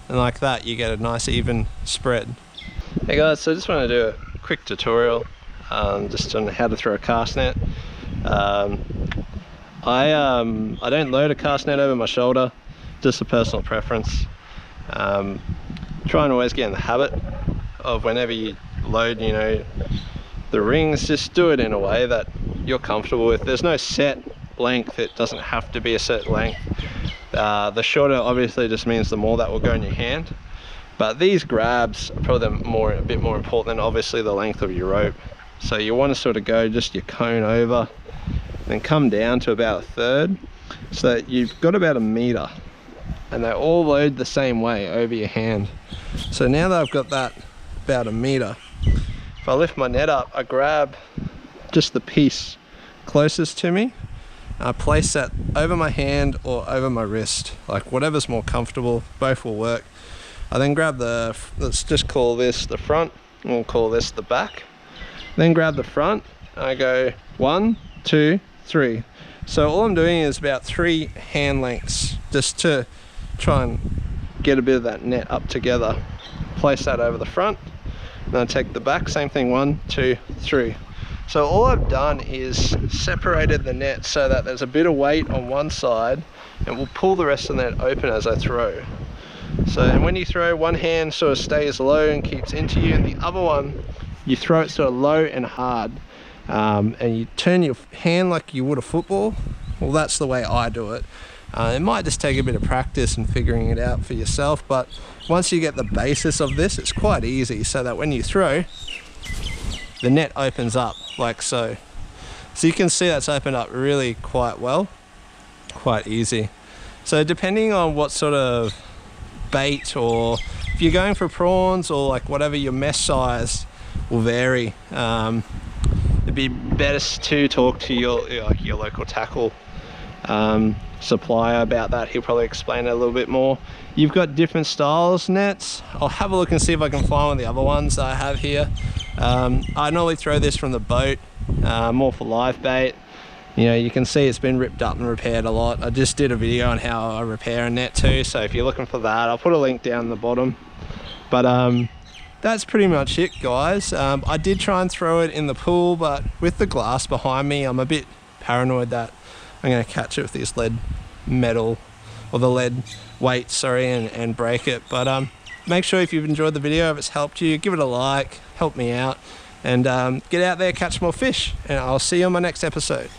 and like that you get a nice even spread. Hey guys, so I just want to do a quick tutorial just on how to throw a cast net. I don't load a cast net over my shoulder, just a personal preference. Try and always get in the habit of whenever you load, you know, the rings, just do it in a way that you're comfortable with. There's no set length, it doesn't have to be a set length. The shorter obviously just means the more that will go in your hand, but these grabs are probably a bit more important than obviously the length of your rope. So you want to sort of go just your cone over, then come down to about a third, so that you've got about 1 meter, and they all load the same way over your hand. So now that I've got that about 1 meter, if I lift my net up, I grab just the piece closest to me, I place that over my hand or over my wrist, like whatever's more comfortable, both will work. I then grab let's just call this the front, and we'll call this the back. Then grab the front, I go 1, 2, 3. So all I'm doing is about 3 hand lengths, just to try and get a bit of that net up together. Place that over the front, and I take the back, same thing, 1, 2, 3. So all I've done is separated the net so that there's a bit of weight on one side, and we'll pull the rest of the net open as I throw. So, and when you throw, one hand sort of stays low and keeps into you, and the other one, you throw it sort of low and hard. And you turn your hand like you would a football. Well, that's the way I do it. It might just take a bit of practice and figuring it out for yourself, but once you get the basis of this, it's quite easy, so that when you throw, the net opens up like so. So you can see that's opened up really quite well, quite easy. So depending on what sort of bait, or if you're going for prawns, or like whatever your mesh size will vary. It'd be best to talk to your local tackle supplier about that. He'll probably explain it a little bit more. You've got different styles nets. I'll have a look and see if I can find one of the other ones that I have here. I normally throw this from the boat, more for live bait. You know, you can see it's been ripped up and repaired a lot. I just did a video on how I repair a net too, so if you're looking for that, I'll put a link down the bottom. But that's pretty much it, guys. I did try and throw it in the pool, but with the glass behind me, I'm a bit paranoid that I'm going to catch it with this lead metal, or the lead weight, sorry, and break it. But make sure if you've enjoyed the video, if it's helped you, give it a like, help me out, and get out there, catch more fish, and I'll see you on my next episode.